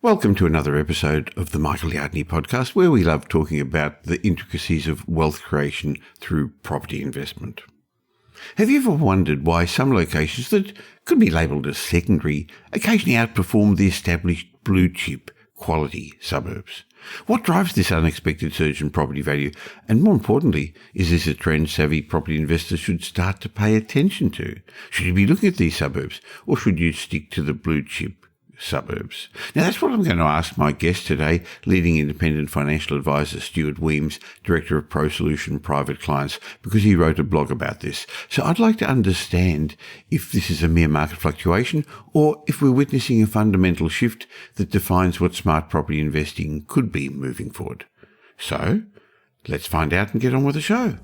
Welcome to another episode of the Michael Yardney podcast, where we love talking about the intricacies of wealth creation through property investment. Have you ever wondered why some locations that could be labelled as secondary occasionally outperform the established blue-chip quality suburbs? What drives this unexpected surge in property value? And more importantly, is this a trend savvy property investors should start to pay attention to? Should you be looking at these suburbs, or should you stick to the blue-chip suburbs? Now, that's what I'm going to ask my guest today, leading independent financial advisor Stuart Wemyss, director of Prosolution Private Clients, because he wrote a blog about this. So I'd like to understand if this is a mere market fluctuation or if we're witnessing a fundamental shift that defines what smart property investing could be moving forward. So let's find out and get on with the show.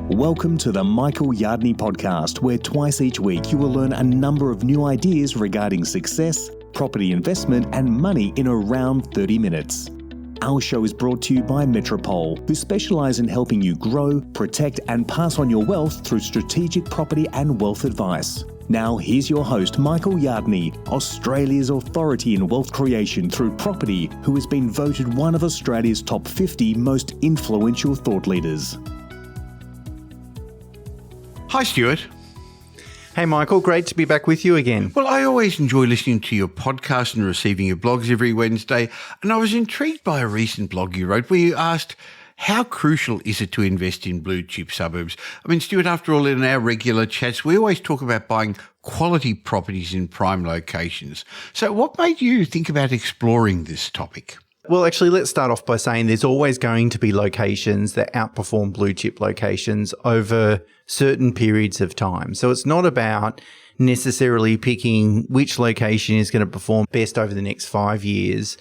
Welcome to the Michael Yardney podcast, where twice each week you will learn a number of new ideas regarding success, property investment, and money in around 30 minutes. Our show is brought to you by Metropole, who specialise in helping you grow, protect, and pass on your wealth through strategic property and wealth advice. Now, here's your host, Michael Yardney, Australia's authority in wealth creation through property, who has been voted one of Australia's top 50 most influential thought leaders. Hi, Stuart. Hey, Michael. Great to be back with you again. Well, I always enjoy listening to your podcast and receiving your blogs every Wednesday. And I was intrigued by a recent blog you wrote where you asked, how crucial is it to invest in blue chip suburbs? I mean, Stuart, after all, in our regular chats, we always talk about buying quality properties in prime locations. So what made you think about exploring this topic? Well, actually, let's start off by saying there's always going to be locations that outperform blue chip locations over certain periods of time. So it's not about necessarily picking which location is going to perform best over the next 5 years.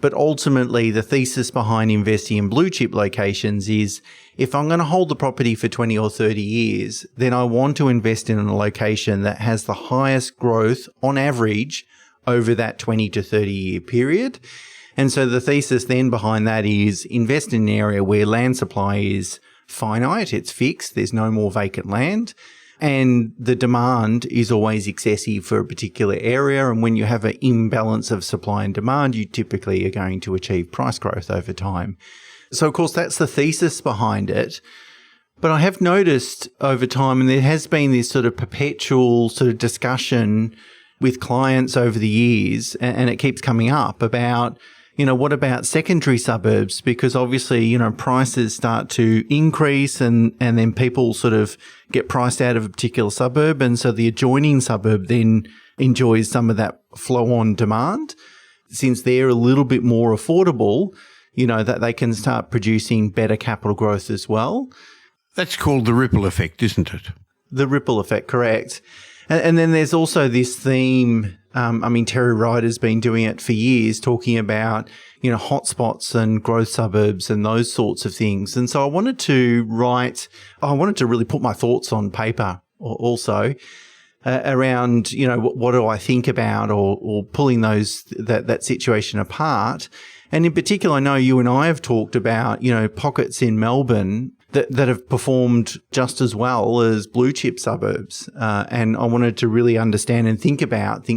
But ultimately, the thesis behind investing in blue chip locations is if I'm going to hold the property for 20 or 30 years, then I want to invest in a location that has the highest growth on average over that 20 to 30 year period. And so the thesis then behind that is invest in an area where land supply is finite, it's fixed, there's no more vacant land, and the demand is always excessive for a particular area. And when you have an imbalance of supply and demand, you typically are going to achieve price growth over time. So, of course, that's the thesis behind it. But I have noticed over time, and there has been this sort of perpetual sort of discussion with clients over the years, and it keeps coming up about, what about secondary suburbs? Because obviously, prices start to increase and then people sort of get priced out of a particular suburb. And so the adjoining suburb then enjoys some of that flow on demand. Since they're a little bit more affordable, that they can start producing better capital growth as well. That's called the ripple effect, isn't it? The ripple effect, correct. And then there's also this theme. Terry Wright has been doing it for years, talking about, hotspots and growth suburbs and those sorts of things. And so I wanted to really put my thoughts on paper also around, what do I think about or pulling that situation apart. And in particular, I know you and I have talked about, pockets in Melbourne that have performed just as well as blue chip suburbs. And I wanted to really understand and think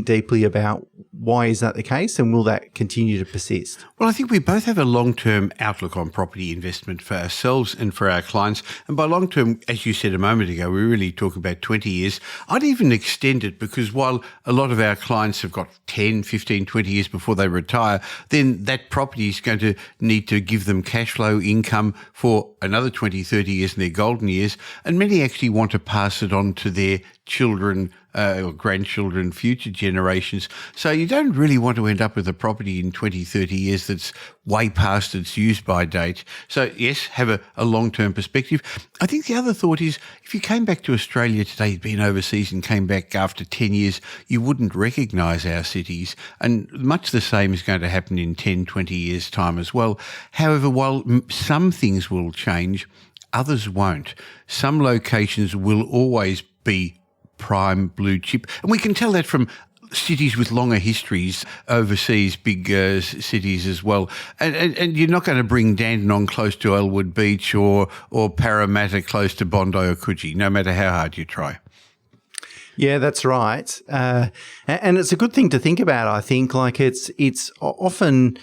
deeply about why is that the case and will that continue to persist? Well, I think we both have a long-term outlook on property investment for ourselves and for our clients. And by long-term, as you said a moment ago, we're really talking about 20 years. I'd even extend it because while a lot of our clients have got 10, 15, 20 years before they retire, then that property is going to need to give them cash flow income for another 20, 30 years in their golden years. And many actually want to pass it on to their children or grandchildren, future generations. So you don't really want to end up with a property in 20, 30 years that's way past its use-by date. So yes, have a long-term perspective. I think the other thought is if you came back to Australia today, you'd been overseas and came back after 10 years, you wouldn't recognise our cities. And much the same is going to happen in 10, 20 years' time as well. However, while some things will change, others won't. Some locations will always be prime blue chip. And we can tell that from cities with longer histories overseas, big cities as well. And you're not going to bring Dandenong close to Elwood Beach or Parramatta close to Bondi or Coogee, no matter how hard you try. Yeah, that's right. And it's a good thing to think about, I think. Like it's often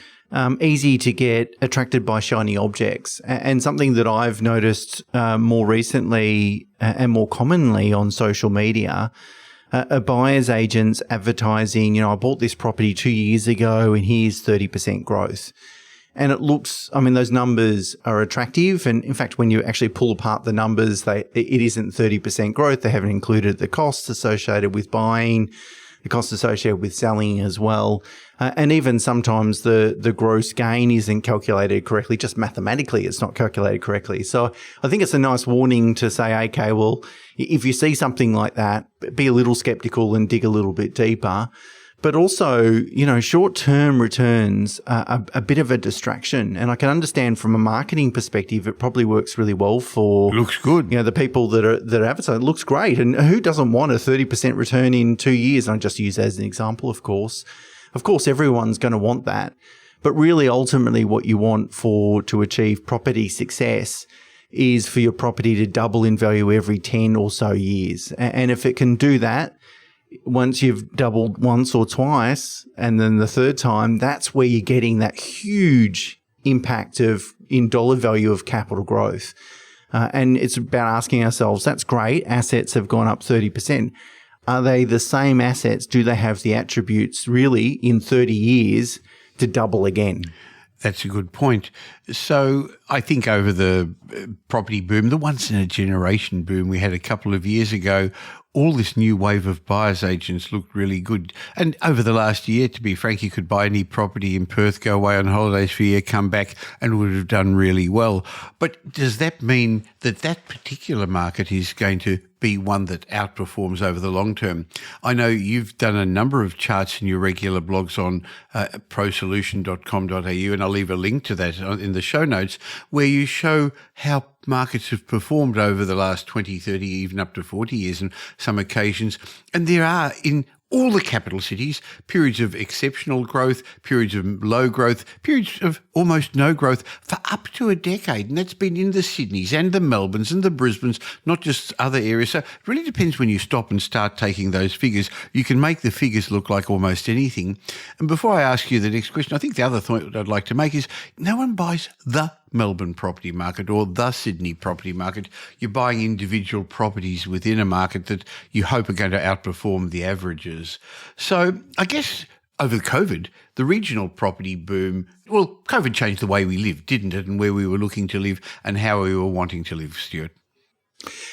easy to get attracted by shiny objects. And something that I've noticed more recently and more commonly on social media are buyer's agents advertising, I bought this property 2 years ago and here's 30% growth. And it looks, those numbers are attractive. And in fact, when you actually pull apart the numbers, it isn't 30% growth. They haven't included the costs associated with buying, the costs associated with selling as well. And even sometimes the gross gain isn't calculated correctly. Just mathematically, it's not calculated correctly. So I think it's a nice warning to say, okay, well, if you see something like that, be a little skeptical and dig a little bit deeper. But also, short-term returns are a bit of a distraction. And I can understand from a marketing perspective, it probably works really well for... Looks good. The people that are advertising. It looks great. And who doesn't want a 30% return in 2 years? And I just use that as an example, of course. Of course, everyone's going to want that. But really, ultimately, what you want to achieve property success is for your property to double in value every 10 or so years. And if it can do that, once you've doubled once or twice, and then the third time, that's where you're getting that huge impact in dollar value of capital growth. And it's about asking ourselves, that's great. Assets have gone up 30%. Are they the same assets? Do they have the attributes really in 30 years to double again? That's a good point. So I think over the property boom, the once-in-a-generation boom we had a couple of years ago, all this new wave of buyer's agents looked really good. And over the last year, to be frank, you could buy any property in Perth, go away on holidays for a year, come back and would have done really well. But does that mean that particular market is going to be one that outperforms over the long term? I know you've done a number of charts in your regular blogs on prosolution.com.au, and I'll leave a link to that in the show notes, where you show how markets have performed over the last 20, 30, even up to 40 years on some occasions. And there are, in all the capital cities, periods of exceptional growth, periods of low growth, periods of almost no growth for up to a decade. And that's been in the Sydneys and the Melbournes and the Brisbanes, not just other areas. So it really depends when you stop and start taking those figures. You can make the figures look like almost anything. And before I ask you the next question, I think the other point I'd like to make is no one buys the Melbourne property market or the Sydney property market. You're buying individual properties within a market that you hope are going to outperform the averages. So I guess over COVID, the regional property boom, well, COVID changed the way we lived, didn't it? And where we were looking to live and how we were wanting to live, Stuart.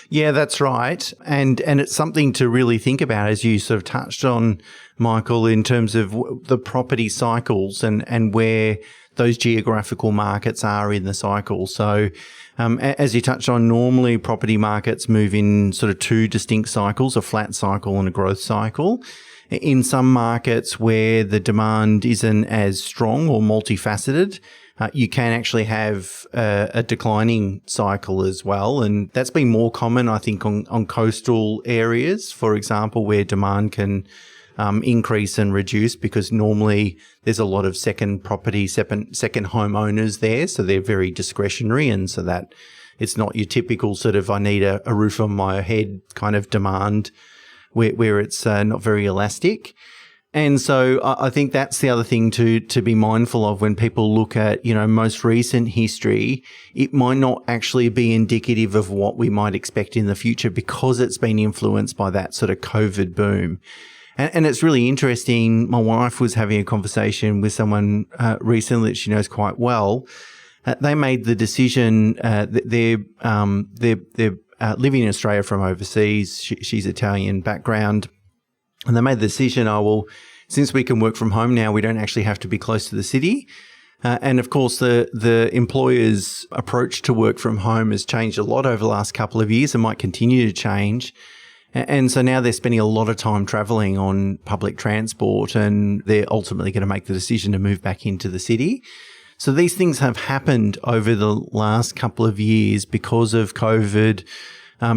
Yeah, that's right. And it's something to really think about, as you sort of touched on, Michael, in terms of the property cycles and where those geographical markets are in the cycle. So as you touched on, normally property markets move in sort of two distinct cycles, a flat cycle and a growth cycle. In some markets where the demand isn't as strong or multifaceted, you can actually have a declining cycle as well. And that's been more common, I think, on coastal areas, for example, where demand can increase and reduce because normally there's a lot of second home owners there. So they're very discretionary. And so that it's not your typical sort of, I need a roof on my head kind of demand where it's not very elastic. And so I think that's the other thing to be mindful of when people look at, most recent history. It might not actually be indicative of what we might expect in the future because it's been influenced by that sort of COVID boom. And it's really interesting. My wife was having a conversation with someone recently that she knows quite well. They made the decision they're living in Australia from overseas. She's Italian background. And they made the decision, since we can work from home now, we don't actually have to be close to the city. And of course, the employer's approach to work from home has changed a lot over the last couple of years and might continue to change. And so now they're spending a lot of time traveling on public transport and they're ultimately going to make the decision to move back into the city. So these things have happened over the last couple of years because of COVID,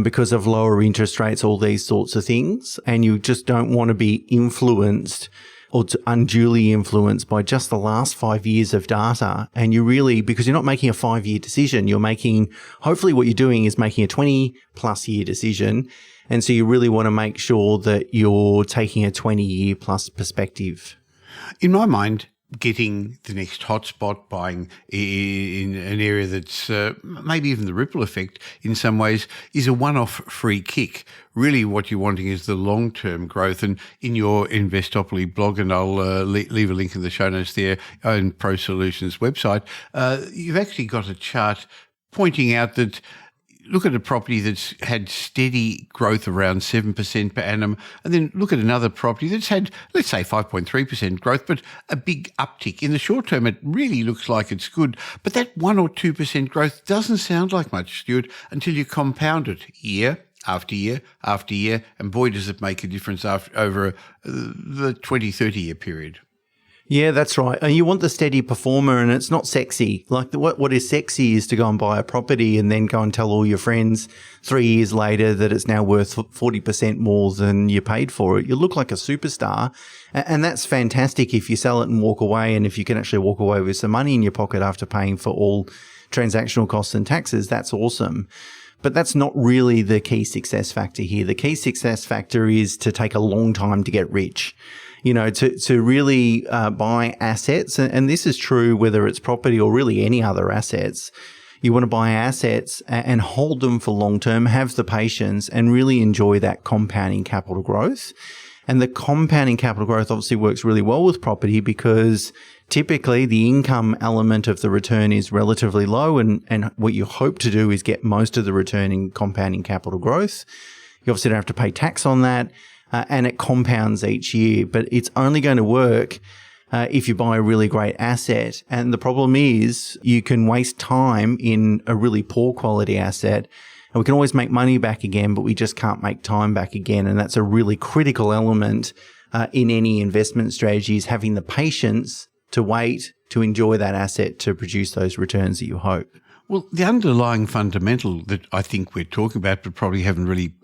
because of lower interest rates, all these sorts of things. And you just don't want to be influenced or unduly influenced by just the last 5 years of data. And you really, because you're not making a 5-year decision, you're making, hopefully what you're doing is making a 20 plus year decision. And so you really want to make sure that you're taking a 20-year plus perspective. In my mind, getting the next hotspot, buying in an area that's maybe even the ripple effect in some ways, is a one-off free kick. Really what you're wanting is the long-term growth. And in your Investopoly blog, and I'll leave a link in the show notes there on Prosolution's website, you've actually got a chart pointing out that look at a property that's had steady growth around 7% per annum, and then look at another property that's had, let's say, 5.3% growth, but a big uptick. In the short term, it really looks like it's good, but that 1 or 2% growth doesn't sound like much, Stuart, until you compound it year after year after year, and boy, does it make a difference over the 20, 30-year period. Yeah, that's right. And you want the steady performer, and it's not sexy. Like what is sexy is to go and buy a property and then go and tell all your friends 3 years later that it's now worth 40% more than you paid for it. You look like a superstar, and that's fantastic if you sell it and walk away, and if you can actually walk away with some money in your pocket after paying for all transactional costs and taxes, that's awesome. But that's not really the key success factor here. The key success factor is to take a long time to get rich. You know, to really buy assets, and this is true whether it's property or really any other assets. You want to buy assets and hold them for long term, have the patience, and really enjoy that compounding capital growth. And the compounding capital growth obviously works really well with property because typically the income element of the return is relatively low, and what you hope to do is get most of the return in compounding capital growth. You obviously don't have to pay tax on that. And it compounds each year, but it's only going to work if you buy a really great asset. And the problem is you can waste time in a really poor quality asset, and we can always make money back again, but we just can't make time back again. And that's a really critical element in any investment strategy, is having the patience to wait to enjoy that asset to produce those returns that you hope. Well, the underlying fundamental that I think we're talking about but probably haven't really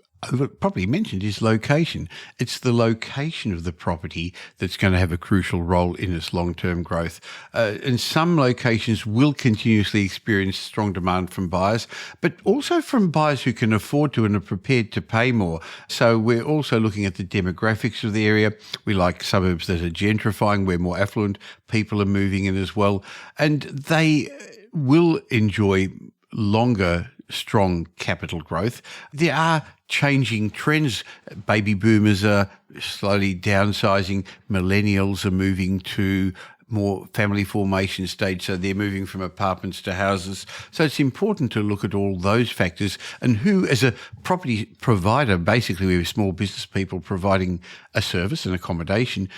probably mentioned is location. It's the location of the property that's going to have a crucial role in its long-term growth. And some locations will continuously experience strong demand from buyers, but also from buyers who can afford to and are prepared to pay more. So we're also looking at the demographics of the area. We like suburbs that are gentrifying, where more affluent people are moving in as well. And they will enjoy longer, strong capital growth. There are changing trends. Baby boomers are slowly downsizing. Millennials are moving to more family formation stage, so they're moving from apartments to houses. So it's important to look at all those factors, and who, as a property provider, basically we're small business people providing a service and accommodation,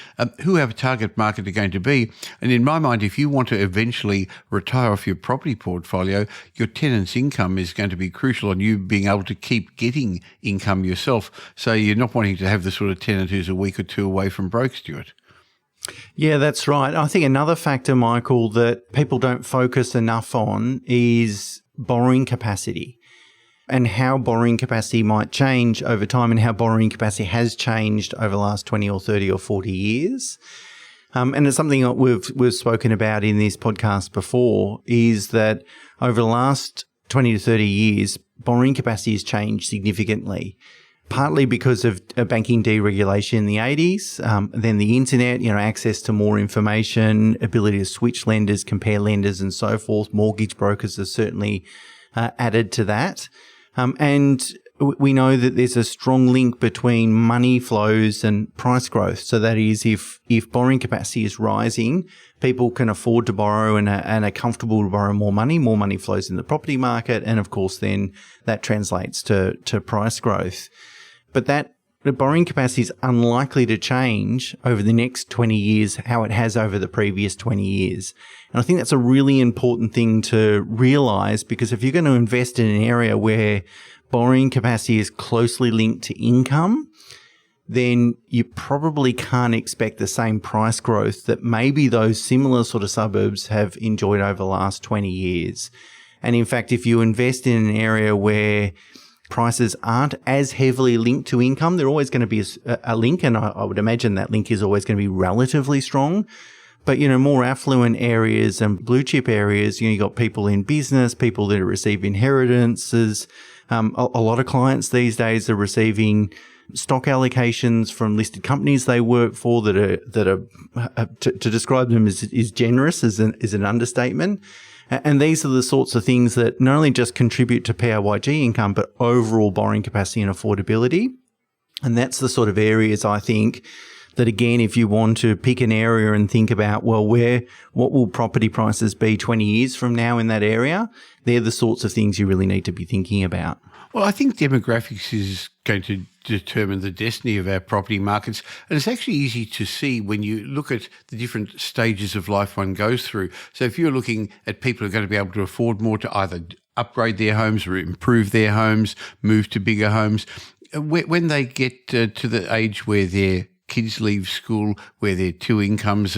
who our target market are going to be. And in my mind, if you want to eventually retire off your property portfolio, your tenant's income is going to be crucial on you being able to keep getting income yourself. So you're not wanting to have the sort of tenant who's a week or two away from broke, Stuart. Yeah, that's right. I think another factor, Michael, that people don't focus enough on is borrowing capacity, and how borrowing capacity might change over time, and how borrowing capacity has changed over the last 20 or 30 or 40 years. And it's something that we've spoken about in this podcast before, is that over the last 20 to 30 years, borrowing capacity has changed significantly. Partly because of banking deregulation in the 80s, then the internet, access to more information, ability to switch lenders, compare lenders and so forth. Mortgage brokers have certainly added to that. And we know that there's a strong link between money flows and price growth. So that is, if borrowing capacity is rising, people can afford to borrow and are comfortable to borrow more money flows in the property market. And of course, then that translates to price growth. But the borrowing capacity is unlikely to change over the next 20 years how it has over the previous 20 years. And I think that's a really important thing to realize, because if you're going to invest in an area where borrowing capacity is closely linked to income, then you probably can't expect the same price growth that maybe those similar sort of suburbs have enjoyed over the last 20 years. And in fact, if you invest in an area where prices aren't as heavily linked to income. They're always going to be a link, and I would imagine that link is always going to be relatively strong. But, more affluent areas and blue chip areas, you've got people in business, people that receive inheritances. A lot of clients these days are receiving stock allocations from listed companies they work for that are to describe them is generous is an understatement. And these are the sorts of things that not only just contribute to PRYG income, but overall borrowing capacity and affordability. And that's the sort of areas I think that, again, if you want to pick an area and think about, well, what will property prices be 20 years from now in that area? They're the sorts of things you really need to be thinking about. Well, I think demographics is going to determine the destiny of our property markets. And it's actually easy to see when you look at the different stages of life one goes through. So if you're looking at people who are going to be able to afford more to either upgrade their homes or improve their homes, move to bigger homes, when they get to the age where their kids leave school, where there are two incomes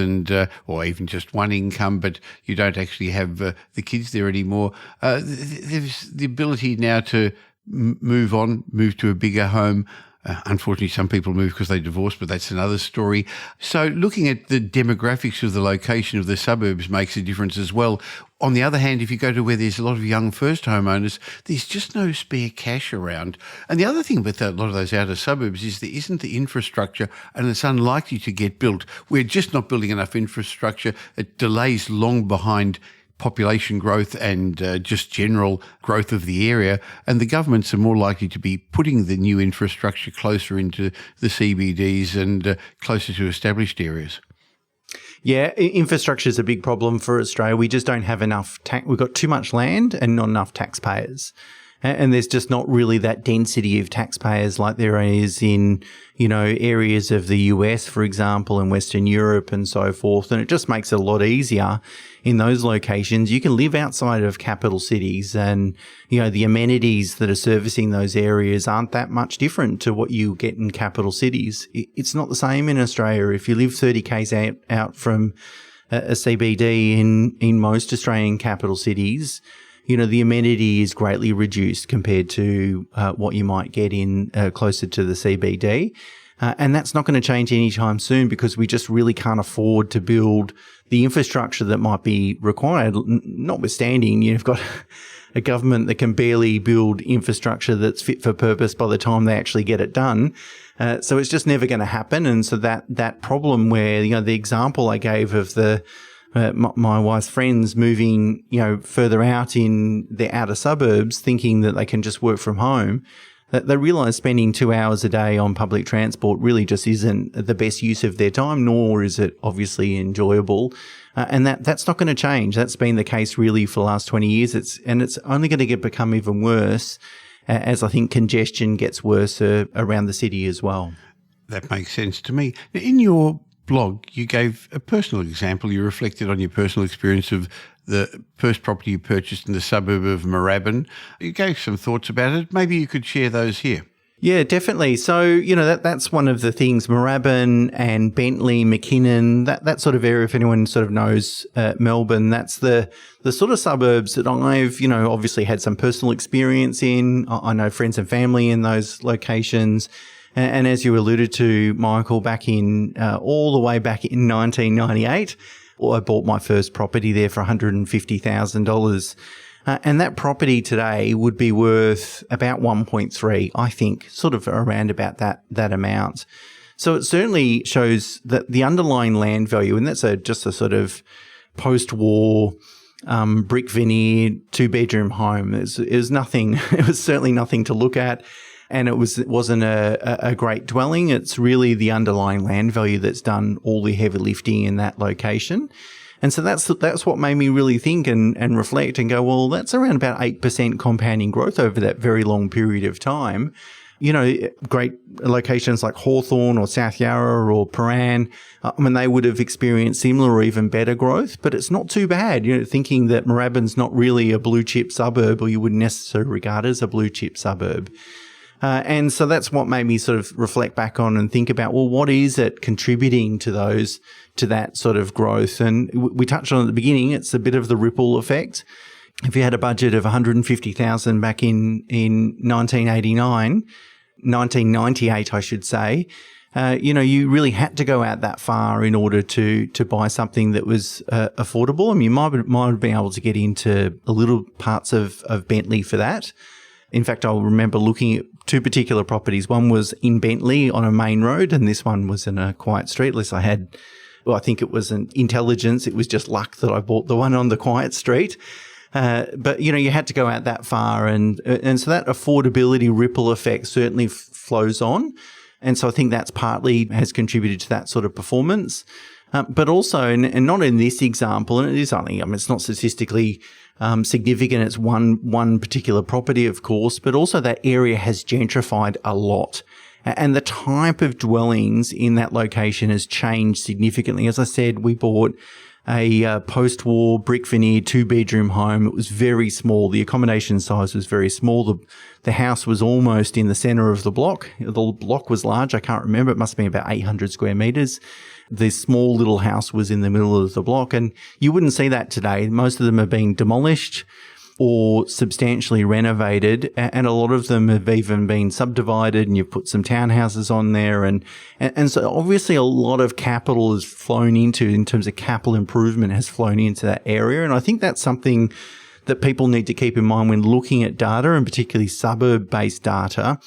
or even just one income, but you don't actually have the kids there anymore, there's the ability now to move to a bigger home. Unfortunately, some people move because they divorced, but that's another story. So looking at the demographics of the location of the suburbs makes a difference as well. On the other hand, if you go to where there's a lot of young first homeowners, there's just no spare cash around. And the other thing with a lot of those outer suburbs is there isn't the infrastructure, and it's unlikely to get built. We're just not building enough infrastructure. It delays long behind population growth and just general growth of the area, and the governments are more likely to be putting the new infrastructure closer into the CBDs and closer to established areas. Yeah, infrastructure is a big problem for Australia. We just don't have enough we've got too much land and not enough taxpayers. And there's just not really that density of taxpayers like there is in, areas of the US, for example, and Western Europe and so forth. And it just makes it a lot easier in those locations. You can live outside of capital cities and, the amenities that are servicing those areas aren't that much different to what you get in capital cities. It's not the same in Australia. If you live 30 k's out from a CBD in most Australian capital cities, the amenity is greatly reduced compared to what you might get in closer to the CBD. And that's not going to change anytime soon because we just really can't afford to build the infrastructure that might be required, notwithstanding you've got a government that can barely build infrastructure that's fit for purpose by the time they actually get it done. So it's just never going to happen. And so that problem where, the example I gave of my wife's friends moving, further out in the outer suburbs, thinking that they can just work from home, that they realise spending 2 hours a day on public transport really just isn't the best use of their time, nor is it obviously enjoyable. And that's not going to change. That's been the case really for the last 20 years. It's only going to become even worse as I think congestion gets worse around the city as well. That makes sense to me. In your blog, you gave a personal example. You reflected on your personal experience of the first property you purchased in the suburb of Moorabbin. You gave some thoughts about it. Maybe you could share those here. Yeah, definitely. So, that's one of the things, Moorabbin and Bentley, McKinnon, that sort of area, if anyone sort of knows Melbourne, that's the sort of suburbs that I've, obviously had some personal experience in. I know friends and family in those locations. And as you alluded to, Michael, all the way back in 1998, I bought my first property there for $150,000. And that property today would be worth about 1.3, I think, sort of around about that amount. So it certainly shows that the underlying land value, and that's just a sort of post-war brick veneered 2-bedroom home. It was nothing. It was certainly nothing to look at. And it wasn't a great dwelling. It's really the underlying land value that's done all the heavy lifting in that location. And so that's what made me really think and reflect and go, well, that's around about 8% compounding growth over that very long period of time. Great locations like Hawthorn or South Yarra or Paran, they would have experienced similar or even better growth, but it's not too bad. Thinking that Moorabbin's not really a blue chip suburb, or you wouldn't necessarily regard it as a blue chip suburb. And so that's what made me sort of reflect back on and think about, well, what is it contributing to that sort of growth? And we touched on at the beginning, it's a bit of the ripple effect. if you had a budget of 150,000 back in 1998, I should say, you really had to go out that far in order to buy something that was affordable. I mean, you might have been able to get into a little parts of Bentley for that. In fact, I'll remember looking at two particular properties. One was in Bentley on a main road, and this one was in a quiet street. At least I think it was an intelligence. It was just luck that I bought the one on the quiet street. But, you had to go out that far. And so that affordability ripple effect certainly flows on. And so I think that's partly has contributed to that sort of performance. But also, and not in this example, and it is only, it's not statistically significant. It's one particular property, of course, but also that area has gentrified a lot. And the type of dwellings in that location has changed significantly. As I said, we bought a post-war brick veneer 2-bedroom home. It was very small. The accommodation size was very small. The house was almost in the center of the block. The block was large. I can't remember. It must have been about 800 square meters. This small little house was in the middle of the block, and you wouldn't see that today. Most of them are being demolished or substantially renovated, and a lot of them have even been subdivided, and you've put some townhouses on there. And so obviously a lot of capital has flown into, in terms of capital improvement, has flown into that area. And I think that's something that people need to keep in mind when looking at data, and particularly suburb-based data,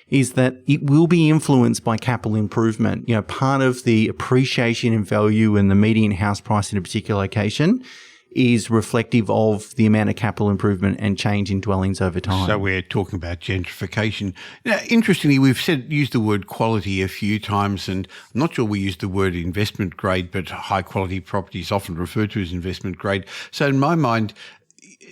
is that it will be influenced by capital improvement. Part of the appreciation in value and the median house price in a particular location is reflective of the amount of capital improvement and change in dwellings over time. So we're talking about gentrification. Now, interestingly, we've used the word quality a few times, and I'm not sure we used the word investment grade, but high quality property is often referred to as investment grade. So in my mind,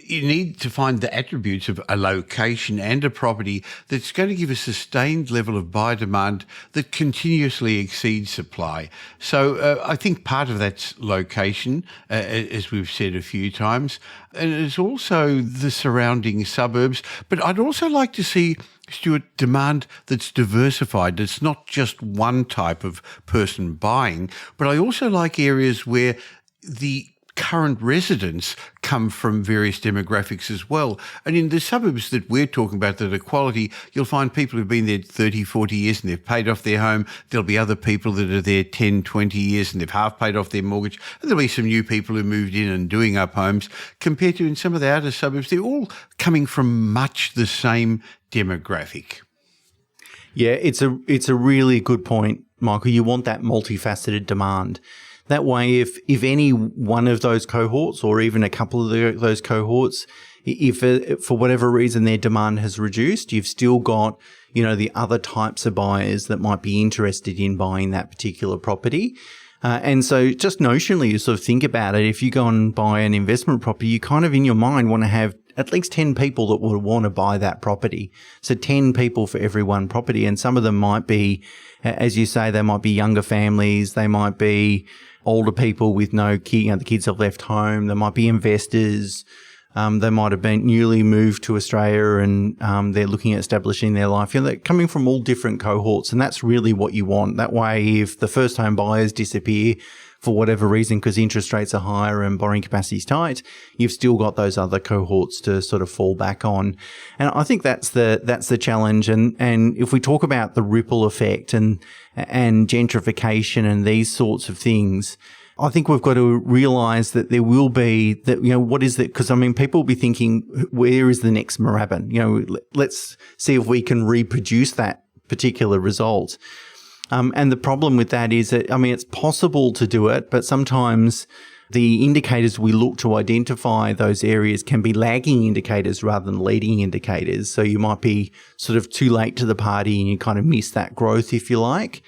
you need to find the attributes of a location and a property that's going to give a sustained level of buyer demand that continuously exceeds supply. So I think part of that's location, as we've said a few times, and it's also the surrounding suburbs. But I'd also like to see, Stuart, demand that's diversified. It's not just one type of person buying, but I also like areas where the current residents come from various demographics as well. And in the suburbs that we're talking about that are quality, you'll find people who've been there 30, 40 years and they've paid off their home. There'll be other people that are there 10, 20 years and they've half paid off their mortgage. And there'll be some new people who moved in and doing up homes, compared to in some of the outer suburbs, they're all coming from much the same demographic. Yeah, it's a really good point, Michael. You want that multifaceted demand. That way, if any one of those cohorts, or even a couple of those cohorts, if for whatever reason their demand has reduced, you've still got, the other types of buyers that might be interested in buying that particular property. And so just notionally, you sort of think about it. If you go and buy an investment property, you kind of in your mind want to have at least 10 people that would want to buy that property. So 10 people for every one property. And some of them might be, as you say, they might be younger families. They might be older people with no kid, the kids have left home. There might be investors. They might have been newly moved to Australia and they're looking at establishing their life. They're coming from all different cohorts, and that's really what you want. That way, if the first home buyers disappear for whatever reason because interest rates are higher and borrowing capacity is tight, you've still got those other cohorts to sort of fall back on. And I think that's the challenge. And if we talk about the ripple effect and gentrification and these sorts of things, I think we've got to realize that there will be that, what is that? Because people will be thinking, where is the next Moorabbin? Let's see if we can reproduce that particular result. And the problem with that is that, it's possible to do it, but sometimes the indicators we look to identify those areas can be lagging indicators rather than leading indicators. So you might be sort of too late to the party and you kind of miss that growth, if you like.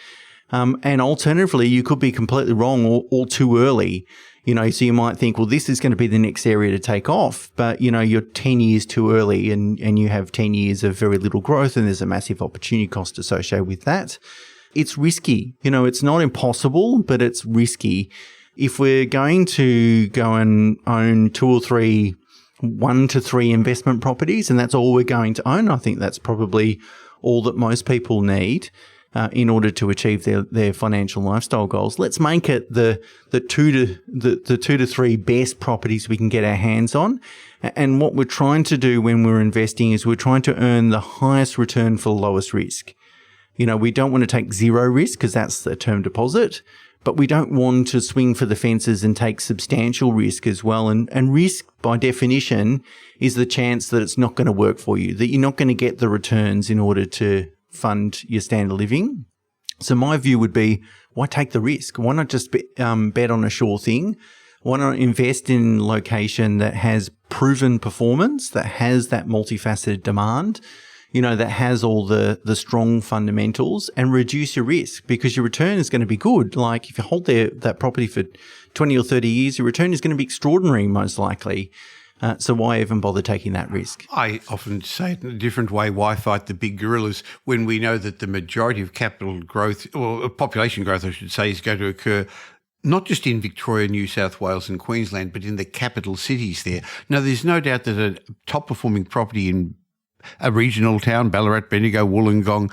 And alternatively, you could be completely wrong or too early. So you might think, well, this is going to be the next area to take off, but, you're 10 years too early and you have 10 years of very little growth, and there's a massive opportunity cost associated with that. It's risky. It's not impossible, but it's risky. If we're going to go and own 1 to 3 investment properties, and that's all we're going to own, I think that's probably all that most people need. in order to achieve their financial lifestyle goals. Let's make it the 2 to 3 best properties we can get our hands on. And what we're trying to do when we're investing is we're trying to earn the highest return for the lowest risk. We don't want to take zero risk because that's the term deposit, but we don't want to swing for the fences and take substantial risk as well. And risk, by definition, is the chance that it's not going to work for you, that you're not going to get the returns in order to fund your standard of living. So my view would be, why take the risk? Why not just bet on a sure thing? Why not invest in location that has proven performance, that has that multifaceted demand, that has all the strong fundamentals, and reduce your risk, because your return is going to be good. Like if you hold that property for 20 or 30 years, your return is going to be extraordinary, most likely. So why even bother taking that risk? I often say it in a different way, why fight the big gorillas when we know that the majority of capital growth, or population growth, I should say, is going to occur not just in Victoria, New South Wales and Queensland, but in the capital cities there. Now, there's no doubt that a top-performing property in a regional town, Ballarat, Bendigo, Wollongong,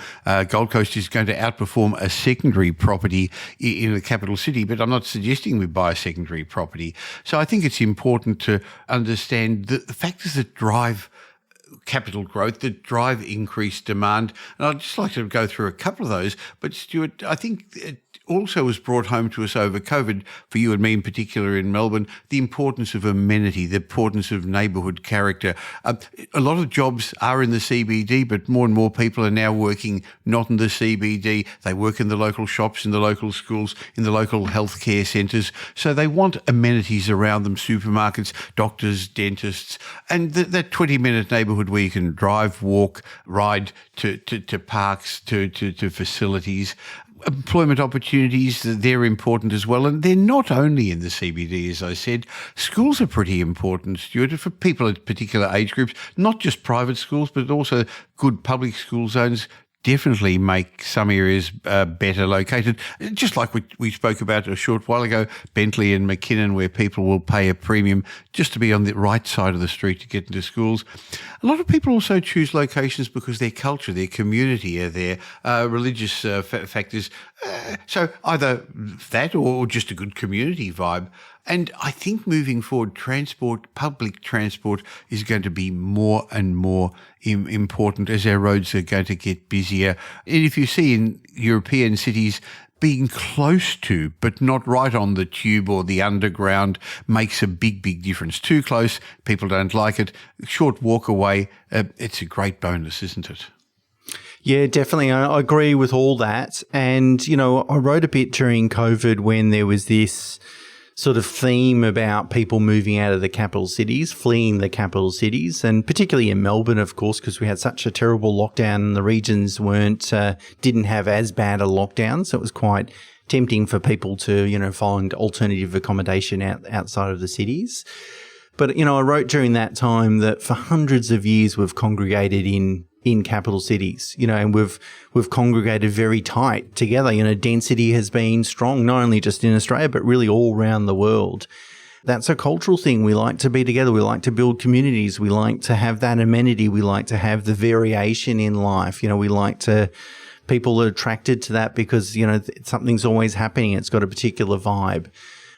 Gold Coast, is going to outperform a secondary property in the capital city, but I'm not suggesting we buy a secondary property. So I think it's important to understand the factors that drive capital growth, that drive increased demand. And I'd just like to go through a couple of those. But Stuart, I think it also was brought home to us over COVID, for you and me in particular in Melbourne, the importance of amenity, the importance of neighbourhood character. A lot of jobs are in the CBD, but more and more people are now working not in the CBD. They work in the local shops, in the local schools, in the local healthcare centres. So they want amenities around them, supermarkets, doctors, dentists, and that 20-minute neighbourhood where you can drive, walk, ride to parks, to facilities. Employment opportunities, they're important as well. And they're not only in the CBD, as I said. Schools are pretty important, Stuart, for people at particular age groups, not just private schools, but also good public school zones definitely make some areas better located. Just like we spoke about a short while ago, Bentley and McKinnon, where people will pay a premium just to be on the right side of the street to get into schools. A lot of people also choose locations because their culture, their community are there, religious factors. So either that or just a good community vibe. And I think moving forward, public transport is going to be more and more important as our roads are going to get busier. And if you see in European cities, being close to, but not right on the tube or the underground makes a big, big difference. Too close, people don't like it. Short walk away, it's a great bonus, isn't it? Yeah, definitely. I agree with all that. And, I wrote a bit during COVID when there was this sort of theme about people moving out of the capital cities, fleeing the capital cities, and particularly in Melbourne, of course, because we had such a terrible lockdown and the regions didn't have as bad a lockdown. So it was quite tempting for people to, find alternative accommodation outside of the cities. But, I wrote during that time that for hundreds of years we've congregated in capital cities, and we've congregated very tight together. Density has been strong, not only just in Australia, but really all around the world. That's a cultural thing. We like to be together. We like to build communities. We like to have that amenity. We like to have the variation in life. People are attracted to that because, something's always happening. It's got a particular vibe.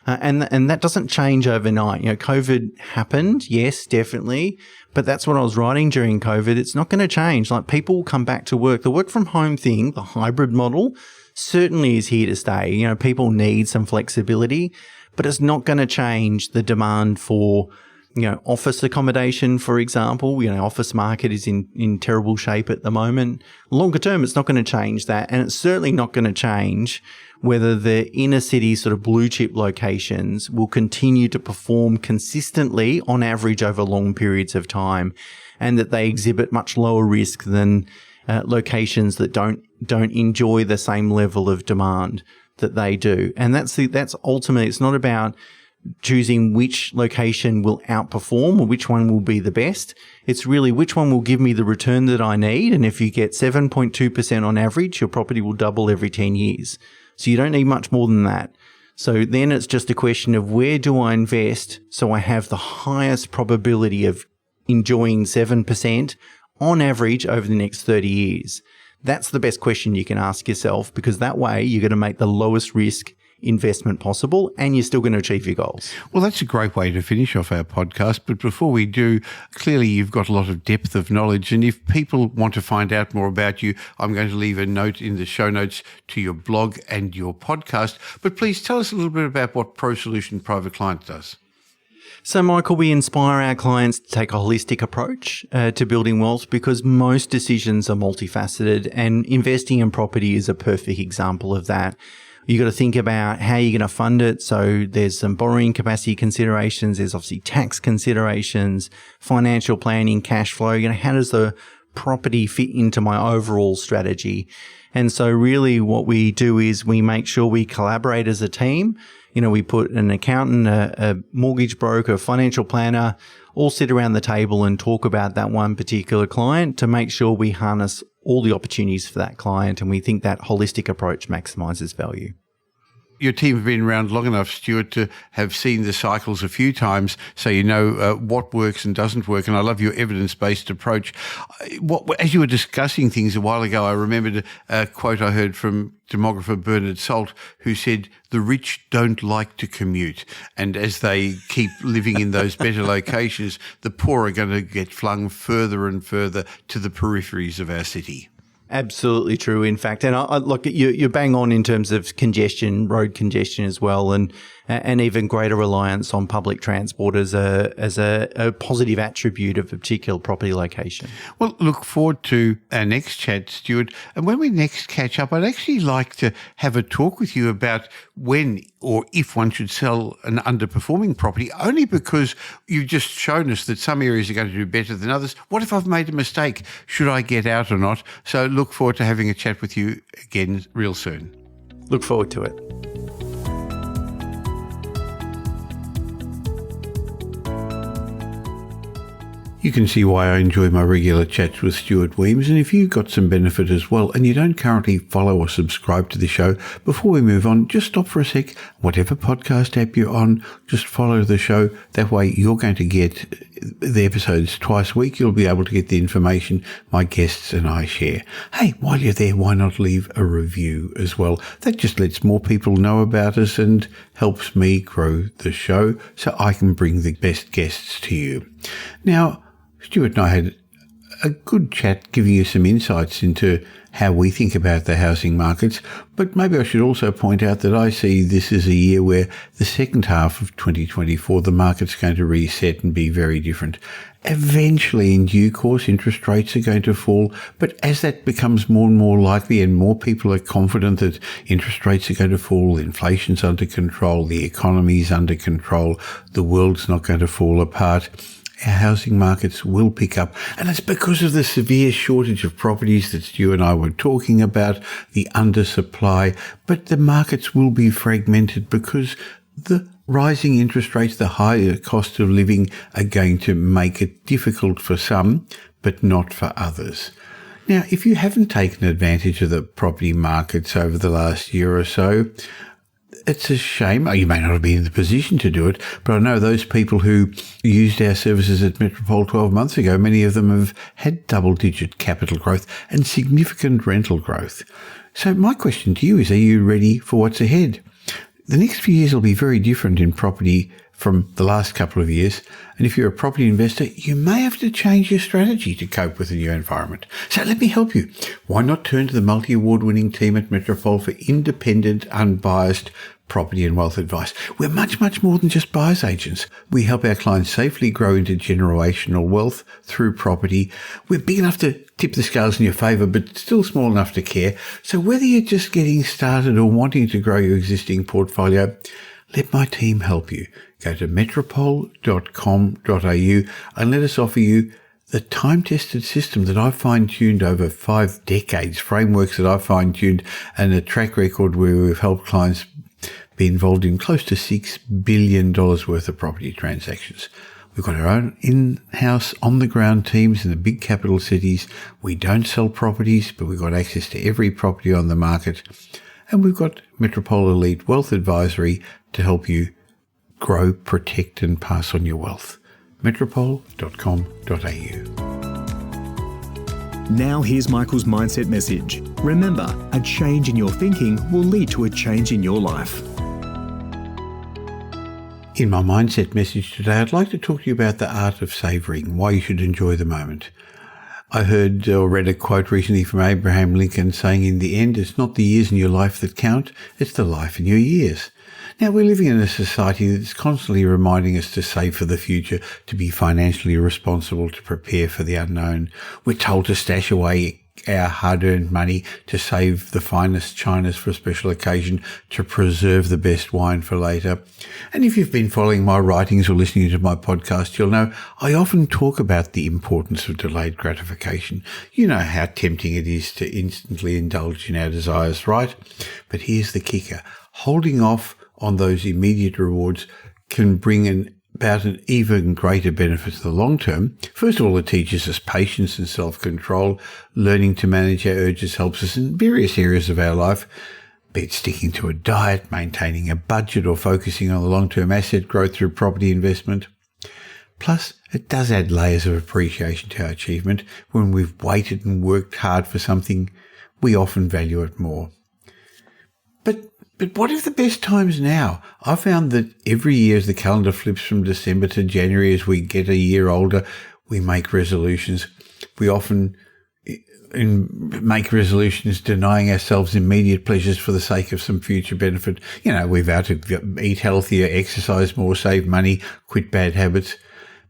And that doesn't change overnight. COVID happened, yes, definitely. But that's what I was writing during COVID. It's not going to change. Like, people will come back to work. The work from home thing, the hybrid model, certainly is here to stay. People need some flexibility, but it's not going to change the demand for, office accommodation, for example. Office market is in terrible shape at the moment. Longer term, it's not going to change that. And it's certainly not going to change whether the inner city sort of blue chip locations will continue to perform consistently on average over long periods of time, and that they exhibit much lower risk than locations that don't enjoy the same level of demand that they do. And that's ultimately, it's not about choosing which location will outperform or which one will be the best. It's really which one will give me the return that I need. And if you get 7.2% on average, your property will double every 10 years. So you don't need much more than that. So then it's just a question of where do I invest so I have the highest probability of enjoying 7% on average over the next 30 years. That's the best question you can ask yourself, because that way you're going to make the lowest risk investment possible and you're still going to achieve your goals. Well, that's a great way to finish off our podcast. But before we do, clearly you've got a lot of depth of knowledge. And if people want to find out more about you, I'm going to leave a note in the show notes to your blog and your podcast. But please tell us a little bit about what Prosolution Private Client does. So, Michael, we inspire our clients to take a holistic approach to building wealth, because most decisions are multifaceted, and investing in property is a perfect example of that. You got to think about how you're going to fund it. So there's some borrowing capacity considerations. There's obviously tax considerations, financial planning, cash flow. How does the property fit into my overall strategy? And so really what we do is we make sure we collaborate as a team. We put an accountant, a mortgage broker, a financial planner, all sit around the table and talk about that one particular client to make sure we harness all the opportunities for that client. And we think that holistic approach maximizes value. Your team have been around long enough, Stuart, to have seen the cycles a few times, so you know what works and doesn't work. And I love your evidence-based approach. As you were discussing things a while ago, I remembered a quote I heard from demographer Bernard Salt, who said, "The rich don't like to commute. And as they keep living in those better locations, the poor are going to get flung further and further to the peripheries of our city." Absolutely true, in fact. And I look, you're bang on in terms of congestion, road congestion as well, and even greater reliance on public transport as a positive attribute of a particular property location. Well, look forward to our next chat, Stuart. And when we next catch up, I'd actually like to have a talk with you about when or if one should sell an underperforming property, only because you've just shown us that some areas are going to do better than others. What if I've made a mistake? Should I get out or not? So look forward to having a chat with you again real soon. Look forward to it. You can see why I enjoy my regular chats with Stuart Wemyss, and if you got some benefit as well and you don't currently follow or subscribe to the show, before we move on, just stop for a sec. Whatever podcast app you're on, just follow the show. That way you're going to get the episodes twice a week. You'll be able to get the information my guests and I share. Hey, while you're there, why not leave a review as well? That just lets more people know about us and helps me grow the show so I can bring the best guests to you. Now, Stuart and I had a good chat giving you some insights into how we think about the housing markets, but maybe I should also point out that I see this as a year where the second half of 2024, the market's going to reset and be very different. Eventually, in due course, interest rates are going to fall, but as that becomes more and more likely and more people are confident that interest rates are going to fall, inflation's under control, the economy's under control, the world's not going to fall apart, our housing markets will pick up. And it's because of the severe shortage of properties that you and I were talking about, the undersupply. But the markets will be fragmented because the rising interest rates, the higher cost of living are going to make it difficult for some, but not for others. Now, if you haven't taken advantage of the property markets over the last year or so, it's a shame. You may not have been in the position to do it, but I know those people who used our services at Metropole 12 months ago, many of them have had double-digit capital growth and significant rental growth. So my question to you is, are you ready for what's ahead? The next few years will be very different in property from the last couple of years. And if you're a property investor, you may have to change your strategy to cope with the new environment. So let me help you. Why not turn to the multi-award winning team at Metropole for independent, unbiased property and wealth advice? We're much, much more than just buyer's agents. We help our clients safely grow into generational wealth through property. We're big enough to tip the scales in your favour, but still small enough to care. So whether you're just getting started or wanting to grow your existing portfolio, let my team help you. Go to metropole.com.au and let us offer you the time-tested system that I've fine-tuned over 5 decades, frameworks that I've fine-tuned, and a track record where we've helped clients be involved in close to $6 billion worth of property transactions. We've got our own in-house, on-the-ground teams in the big capital cities. We don't sell properties, but we've got access to every property on the market. And we've got Metropole Elite Wealth Advisory to help you grow, protect and pass on your wealth. metropole.com.au. Now here's Michael's mindset message. Remember, a change in your thinking will lead to a change in your life. In my mindset message today, I'd like to talk to you about the art of savouring, why you should enjoy the moment. I heard or read a quote recently from Abraham Lincoln saying, in the end, it's not the years in your life that count, it's the life in your years. Now, we're living in a society that's constantly reminding us to save for the future, to be financially responsible, to prepare for the unknown. We're told to stash away our hard-earned money, to save the finest chinas for a special occasion, to preserve the best wine for later. And if you've been following my writings or listening to my podcast, you'll know I often talk about the importance of delayed gratification. You know how tempting it is to instantly indulge in our desires, right? But here's the kicker. Holding off on those immediate rewards can bring about an even greater benefit to the long term. First of all, it teaches us patience and self-control. Learning to manage our urges helps us in various areas of our life, be it sticking to a diet, maintaining a budget, or focusing on the long-term asset growth through property investment. Plus, it does add layers of appreciation to our achievement. When we've waited and worked hard for something, we often value it more. But what if the best time's now? I found that every year as the calendar flips from December to January, as we get a year older, we make resolutions. We often make resolutions denying ourselves immediate pleasures for the sake of some future benefit. You know, we vow to eat healthier, exercise more, save money, quit bad habits.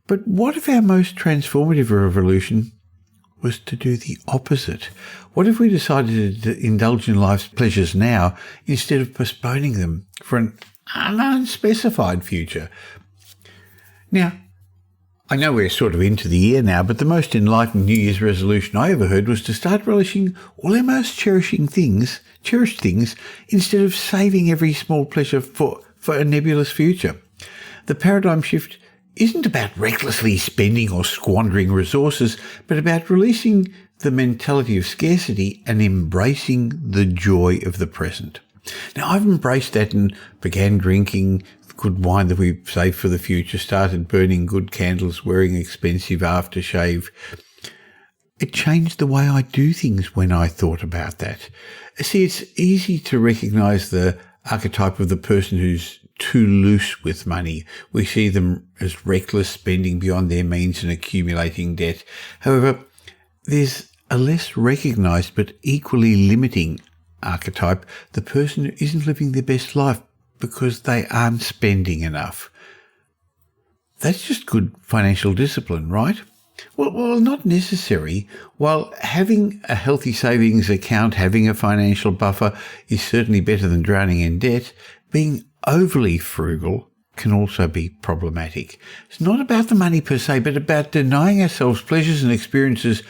But what if our most transformative revolution was to do the opposite? What if we decided to indulge in life's pleasures now instead of postponing them for an unspecified future? Now, I know we're sort of into the year now, but the most enlightened New Year's resolution I ever heard was to start relishing all our most cherished things, instead of saving every small pleasure for a nebulous future. The paradigm shift isn't about recklessly spending or squandering resources, but about releasing the mentality of scarcity and embracing the joy of the present. Now, I've embraced that and began drinking good wine that we saved for the future, started burning good candles, wearing expensive aftershave. It changed the way I do things when I thought about that. See, it's easy to recognize the archetype of the person who's too loose with money. We see them as reckless, spending beyond their means and accumulating debt. However, there's a less recognized but equally limiting archetype, the person who isn't living their best life because they aren't spending enough. That's just good financial discipline, right? Well, not necessary. While having a healthy savings account, having a financial buffer is certainly better than drowning in debt, being overly frugal can also be problematic. It's not about the money per se, but about denying ourselves pleasures and experiences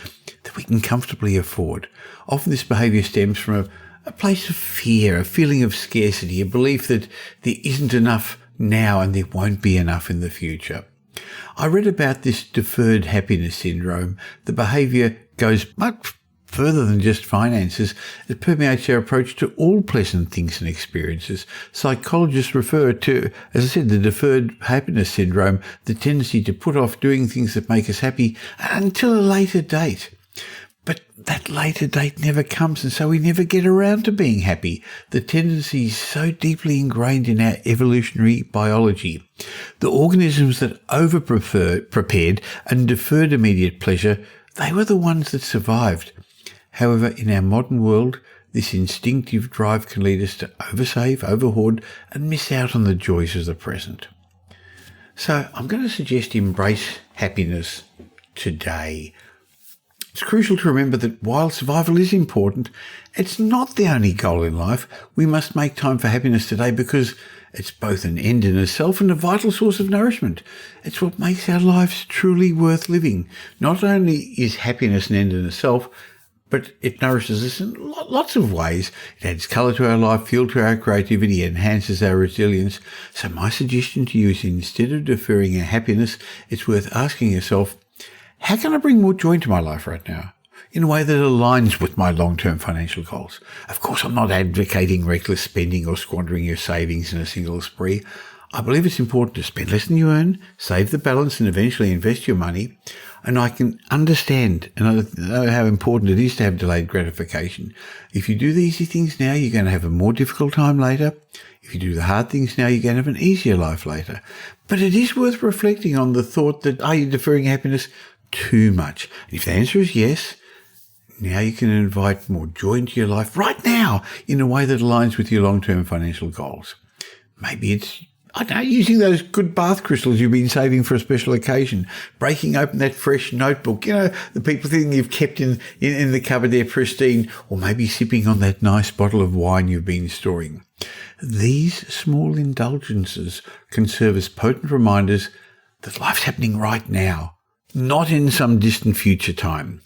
that we can comfortably afford. Often this behaviour stems from a place of fear, a feeling of scarcity, a belief that there isn't enough now and there won't be enough in the future. I read about this deferred happiness syndrome. The behaviour goes much further than just finances. It permeates our approach to all pleasant things and experiences. Psychologists refer to, as I said, the deferred happiness syndrome, the tendency to put off doing things that make us happy until a later date. But that later date never comes, and so we never get around to being happy. The tendency is so deeply ingrained in our evolutionary biology. The organisms that over-prepared and deferred immediate pleasure, they were the ones that survived. However, in our modern world, this instinctive drive can lead us to oversave, overhoard, and miss out on the joys of the present. So I'm going to suggest embrace happiness today. It's crucial to remember that while survival is important, it's not the only goal in life. We must make time for happiness today because it's both an end in itself and a vital source of nourishment. It's what makes our lives truly worth living. Not only is happiness an end in itself, but it nourishes us in lots of ways. It adds colour to our life, fuel to our creativity, enhances our resilience. So my suggestion to you is, instead of deferring our happiness, it's worth asking yourself, how can I bring more joy into my life right now in a way that aligns with my long-term financial goals? Of course, I'm not advocating reckless spending or squandering your savings in a single spree. I believe it's important to spend less than you earn, save the balance and eventually invest your money. And I can understand and I know how important it is to have delayed gratification. If you do the easy things now, you're going to have a more difficult time later. If you do the hard things now, you're going to have an easier life later. But it is worth reflecting on the thought that, are you deferring happiness too much? And if the answer is yes, now you can invite more joy into your life right now in a way that aligns with your long-term financial goals. Maybe it's, I don't know, using those good bath crystals you've been saving for a special occasion, breaking open that fresh notebook, the people think you've kept in the cupboard there pristine, or maybe sipping on that nice bottle of wine you've been storing. These small indulgences can serve as potent reminders that life's happening right now, not in some distant future time.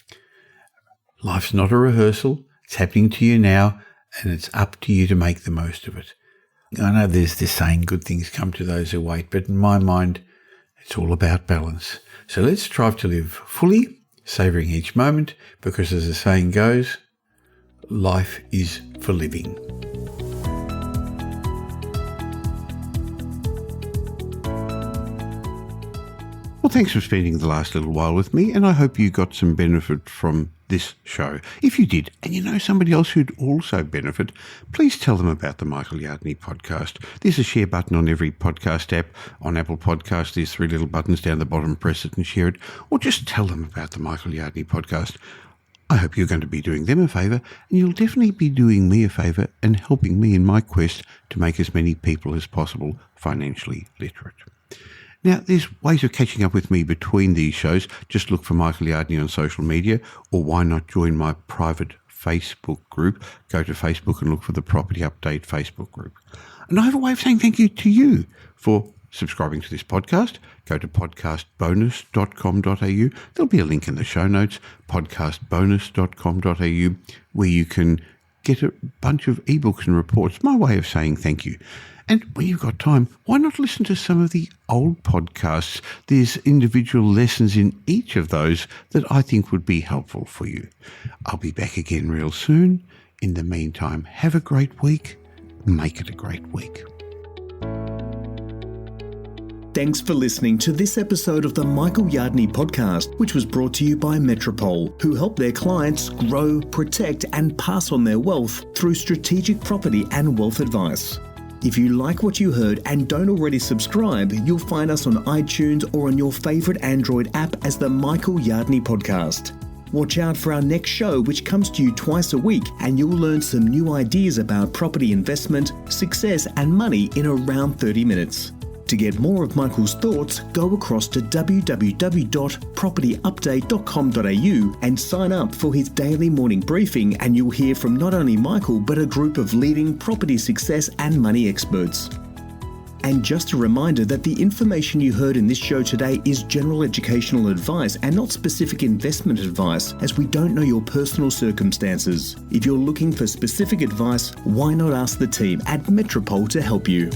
Life's not a rehearsal. It's happening to you now, and it's up to you to make the most of it. I know there's this saying, good things come to those who wait, but in my mind, it's all about balance. So let's strive to live fully, savouring each moment, because as the saying goes, life is for living. Well, thanks for spending the last little while with me, and I hope you got some benefit from this show. If you did, and you know somebody else who'd also benefit, please tell them about the Michael Yardney podcast. There's a share button on every podcast app. On Apple Podcasts, there's 3 little buttons down the bottom. Press it and share it, or just tell them about the Michael Yardney podcast. I hope you're going to be doing them a favour, and you'll definitely be doing me a favour and helping me in my quest to make as many people as possible financially literate. Now, there's ways of catching up with me between these shows. Just look for Michael Yardney on social media, or why not join my private Facebook group? Go to Facebook and look for the Property Update Facebook group. And I have a way of saying thank you to you for subscribing to this podcast. Go to podcastbonus.com.au. There'll be a link in the show notes, podcastbonus.com.au, where you can get a bunch of ebooks and reports. My way of saying thank you. And when you've got time, why not listen to some of the old podcasts? There's individual lessons in each of those that I think would be helpful for you. I'll be back again real soon. In the meantime, have a great week. Make it a great week. Thanks for listening to this episode of the Michael Yardney podcast, which was brought to you by Metropole, who help their clients grow, protect, and pass on their wealth through strategic property and wealth advice. If you like what you heard and don't already subscribe, you'll find us on iTunes or on your favourite Android app as the Michael Yardney podcast. Watch out for our next show, which comes to you twice a week, and you'll learn some new ideas about property investment, success, and money in around 30 minutes. To get more of Michael's thoughts, go across to www.propertyupdate.com.au and sign up for his daily morning briefing, and you'll hear from not only Michael but a group of leading property success and money experts. And just a reminder that the information you heard in this show today is general educational advice and not specific investment advice, as we don't know your personal circumstances. If you're looking for specific advice, why not ask the team at Metropole to help you?